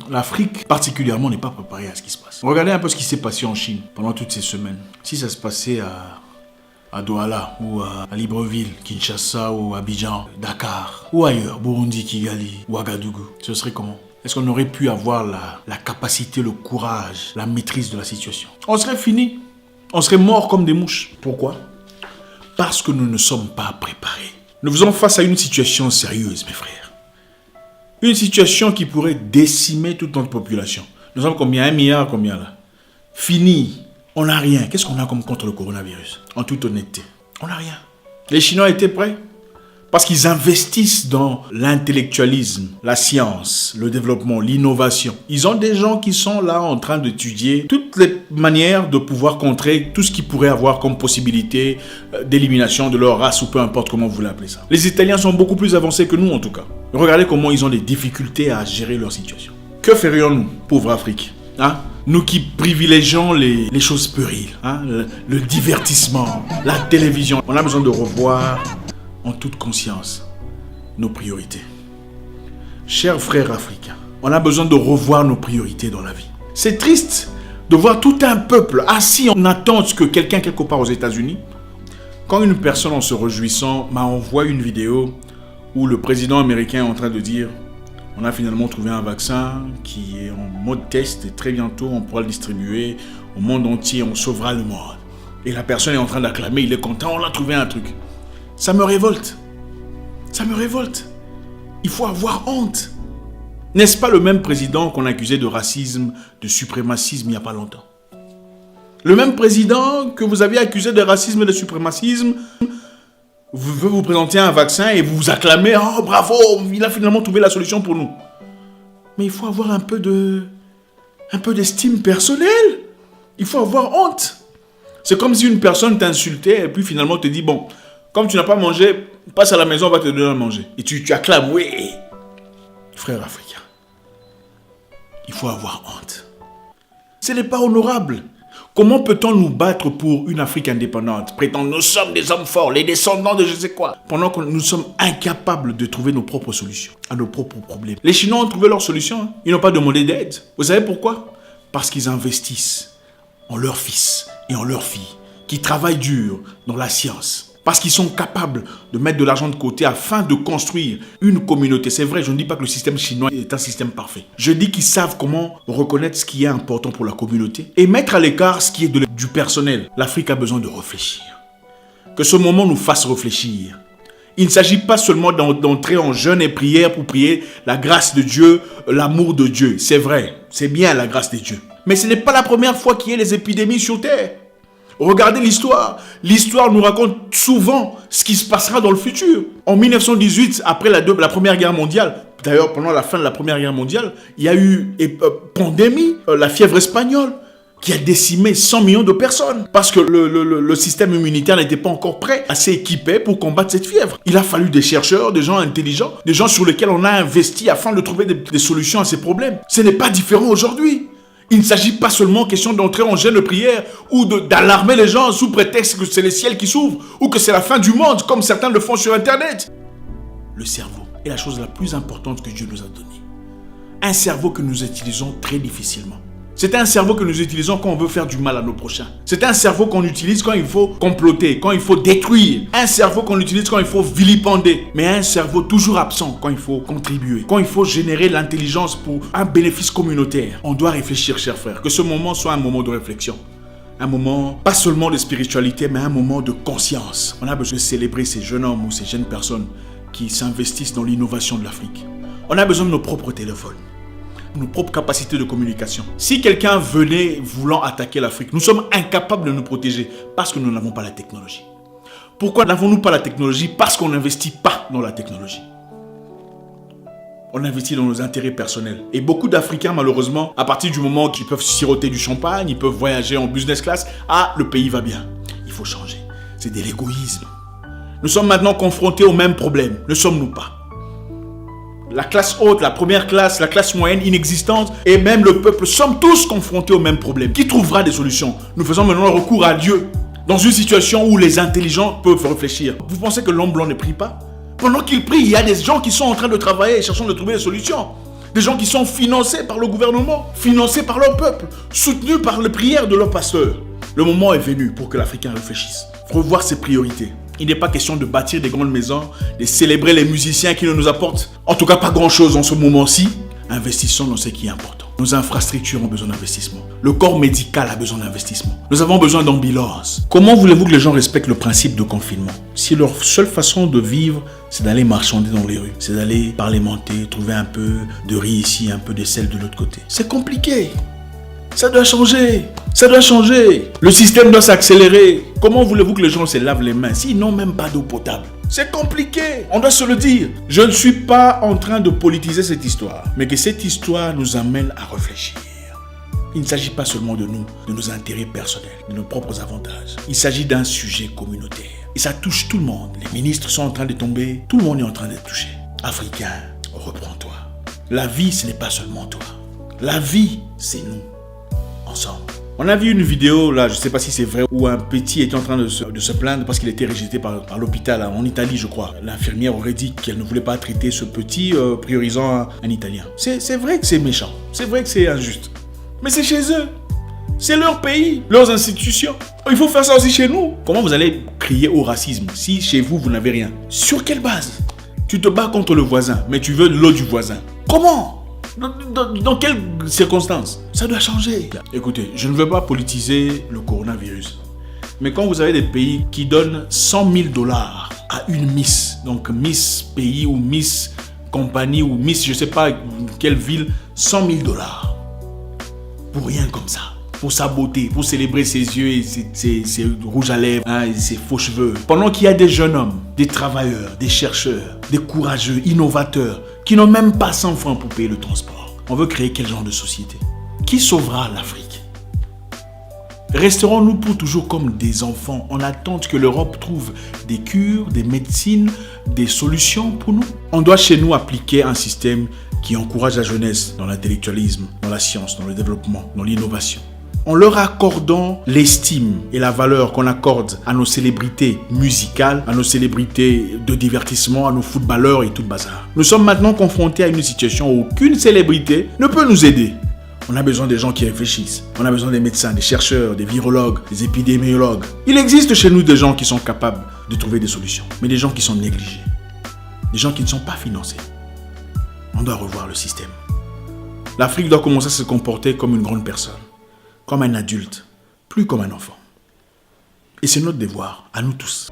L'Afrique, particulièrement, n'est pas préparée à ce qui se passe. Regardez un peu ce qui s'est passé en Chine pendant toutes ces semaines. Si ça se passait à Douala, ou à Libreville, Kinshasa, ou Abidjan, Dakar, ou ailleurs, Burundi, Kigali, Ouagadougou, ce serait comment? Est-ce qu'on aurait pu avoir la capacité, le courage, la maîtrise de la situation? On serait fini. On serait morts comme des mouches. Pourquoi? Parce que nous ne sommes pas préparés. Nous faisons face à une situation sérieuse, mes frères. Une situation qui pourrait décimer toute notre population. Nous sommes combien? 1 milliard, combien là? Fini. On n'a rien. Qu'est-ce qu'on a comme contre le coronavirus? En toute honnêteté, on n'a rien. Les Chinois étaient prêts parce qu'ils investissent dans l'intellectualisme, la science, le développement, l'innovation. Ils ont des gens qui sont là en train d'étudier toutes les manières de pouvoir contrer tout ce qu'ils pourraient avoir comme possibilité d'élimination de leur race ou peu importe comment vous voulez appeler ça. Les Italiens sont beaucoup plus avancés que nous en tout cas. Regardez comment ils ont des difficultés à gérer leur situation. Que ferions-nous, pauvre Afrique, nous qui privilégions les choses puériles, le divertissement, la télévision. On a besoin de revoir en toute conscience nos priorités. Chers frères africains, on a besoin de revoir nos priorités dans la vie. C'est triste de voir tout un peuple assis en attente que quelqu'un quelque part aux États-Unis, quand une personne en se réjouissant m'a envoyé une vidéo où le président américain est en train de dire on a finalement trouvé un vaccin qui est en mode test et très bientôt on pourra le distribuer au monde entier, on sauvera le monde. Et la personne est en train d'acclamer, il est content, on a trouvé un truc. Ça me révolte. Ça me révolte. Il faut avoir honte. N'est-ce pas le même président qu'on accusait de racisme, de suprémacisme il n'y a pas longtemps? Le même président que vous aviez accusé de racisme et de suprémacisme veut vous présenter un vaccin et vous vous acclamez « Oh bravo, il a finalement trouvé la solution pour nous ». Mais il faut avoir un peu d'estime personnelle. Il faut avoir honte. C'est comme si une personne t'insultait et puis finalement te dit « Bon, comme tu n'as pas mangé, passe à la maison, on va te donner à manger. » Et tu acclames, oui. Frère africain, il faut avoir honte. Ce n'est pas honorable. Comment peut-on nous battre pour une Afrique indépendante? Prétendre nous sommes des hommes forts, les descendants de je sais quoi, pendant que nous sommes incapables de trouver nos propres solutions à nos propres problèmes. Les Chinois ont trouvé leur solution. Ils n'ont pas demandé d'aide. Vous savez pourquoi? Parce qu'ils investissent en leurs fils et en leurs filles qui travaillent dur dans la science. Parce qu'ils sont capables de mettre de l'argent de côté afin de construire une communauté. C'est vrai, je ne dis pas que le système chinois est un système parfait. Je dis qu'ils savent comment reconnaître ce qui est important pour la communauté et mettre à l'écart ce qui est du personnel. L'Afrique a besoin de réfléchir. Que ce moment nous fasse réfléchir. Il ne s'agit pas seulement d'entrer en jeûne et prière pour prier la grâce de Dieu, l'amour de Dieu. C'est vrai, c'est bien la grâce de Dieu. Mais ce n'est pas la première fois qu'il y a les épidémies sur Terre. Regardez l'histoire. L'histoire nous raconte souvent ce qui se passera dans le futur. En 1918, après la Première Guerre mondiale, d'ailleurs pendant la fin de la Première Guerre mondiale, il y a eu pandémie, la fièvre espagnole, qui a décimé 100 millions de personnes. Parce que le système immunitaire n'était pas encore prêt, assez équipé pour combattre cette fièvre. Il a fallu des chercheurs, des gens intelligents, des gens sur lesquels on a investi afin de trouver des solutions à ces problèmes. Ce n'est pas différent aujourd'hui. Il ne s'agit pas seulement question d'entrer en jeûne de prière ou d'alarmer les gens sous prétexte que c'est les ciels qui s'ouvrent ou que c'est la fin du monde, comme certains le font sur Internet. Le cerveau est la chose la plus importante que Dieu nous a donnée. Un cerveau que nous utilisons très difficilement. C'est un cerveau que nous utilisons quand on veut faire du mal à nos prochains. C'est un cerveau qu'on utilise quand il faut comploter, quand il faut détruire. Un cerveau qu'on utilise quand il faut vilipender. Mais un cerveau toujours absent quand il faut contribuer. Quand il faut générer l'intelligence pour un bénéfice communautaire. On doit réfléchir, chers frères, que ce moment soit un moment de réflexion. Un moment, pas seulement de spiritualité, mais un moment de conscience. On a besoin de célébrer ces jeunes hommes ou ces jeunes personnes qui s'investissent dans l'innovation de l'Afrique. On a besoin de nos propres téléphones. Nos propres capacités de communication. Si quelqu'un venait voulant attaquer l'Afrique, nous sommes incapables de nous protéger parce que nous n'avons pas la technologie. Pourquoi n'avons-nous pas la technologie? Parce qu'on n'investit pas dans la technologie. On investit dans nos intérêts personnels. Et beaucoup d'Africains, malheureusement, à partir du moment qu'ils peuvent siroter du champagne, ils peuvent voyager en business class, le pays va bien. Il faut changer. C'est de l'égoïsme. Nous sommes maintenant confrontés au même problème. Ne sommes-nous pas? La classe haute, la première classe, la classe moyenne inexistante et même le peuple sommes tous confrontés au même problème. Qui trouvera des solutions? Nous faisons maintenant recours à Dieu dans une situation où les intelligents peuvent réfléchir. Vous pensez que l'homme blanc ne prie pas? Pendant qu'il prie, il y a des gens qui sont en train de travailler et cherchant de trouver des solutions. Des gens qui sont financés par le gouvernement, financés par leur peuple, soutenus par les prières de leurs pasteurs. Le moment est venu pour que l'Africain réfléchisse, revoir ses priorités. Il n'est pas question de bâtir des grandes maisons, de célébrer les musiciens qui ne nous apportent en tout cas pas grand-chose en ce moment-ci. Investissons dans ce qui est important. Nos infrastructures ont besoin d'investissement. Le corps médical a besoin d'investissement. Nous avons besoin d'ambulances. Comment voulez-vous que les gens respectent le principe de confinement si leur seule façon de vivre, c'est d'aller marchander dans les rues, c'est d'aller parlementer, trouver un peu de riz ici, un peu de sel de l'autre côté? C'est compliqué. Ça doit changer. Ça doit changer. Le système doit s'accélérer. Comment voulez-vous que les gens se lavent les mains s'ils n'ont même pas d'eau potable? C'est compliqué, on doit se le dire. Je ne suis pas en train de politiser cette histoire, mais que cette histoire nous amène à réfléchir. Il ne s'agit pas seulement de nous, de nos intérêts personnels, de nos propres avantages. Il s'agit d'un sujet communautaire. Et ça touche tout le monde. Les ministres sont en train de tomber, tout le monde est en train d'être touché. Africain, reprends-toi. La vie, ce n'est pas seulement toi. La vie, c'est nous, ensemble. On a vu une vidéo, là, je ne sais pas si c'est vrai, où un petit était en train de se plaindre parce qu'il était rejeté par l'hôpital en Italie, je crois. L'infirmière aurait dit qu'elle ne voulait pas traiter ce petit, priorisant un Italien. C'est vrai que c'est méchant, c'est vrai que c'est injuste. Mais c'est chez eux, c'est leur pays, leurs institutions. Il faut faire ça aussi chez nous. Comment vous allez crier au racisme si chez vous, vous n'avez rien? Sur quelle base? Tu te bats contre le voisin, mais tu veux l'eau du voisin. Comment? Dans quelles circonstances? Ça doit changer. Écoutez, je ne veux pas politiser le coronavirus. Mais quand vous avez des pays qui donnent 100 000 $ à une Miss, donc Miss pays ou Miss compagnie ou Miss je ne sais pas quelle ville, 100 000 $. Pour rien comme ça. Pour sa beauté, pour célébrer ses yeux et ses rouges à lèvres, et ses faux cheveux. Pendant qu'il y a des jeunes hommes, des travailleurs, des chercheurs, des courageux, innovateurs, qui n'ont même pas 100 francs pour payer le transport. On veut créer quel genre de société? Qui sauvera l'Afrique? Resterons-nous pour toujours comme des enfants en attente que l'Europe trouve des cures, des médecines, des solutions pour nous? On doit chez nous appliquer un système qui encourage la jeunesse dans l'intellectualisme, dans la science, dans le développement, dans l'innovation. En leur accordant l'estime et la valeur qu'on accorde à nos célébrités musicales, à nos célébrités de divertissement, à nos footballeurs et tout le bazar. Nous sommes maintenant confrontés à une situation où aucune célébrité ne peut nous aider. On a besoin des gens qui réfléchissent. On a besoin des médecins, des chercheurs, des virologues, des épidémiologues. Il existe chez nous des gens qui sont capables de trouver des solutions, mais des gens qui sont négligés, des gens qui ne sont pas financés. On doit revoir le système. L'Afrique doit commencer à se comporter comme une grande personne, comme un adulte, plus comme un enfant. Et c'est notre devoir, à nous tous.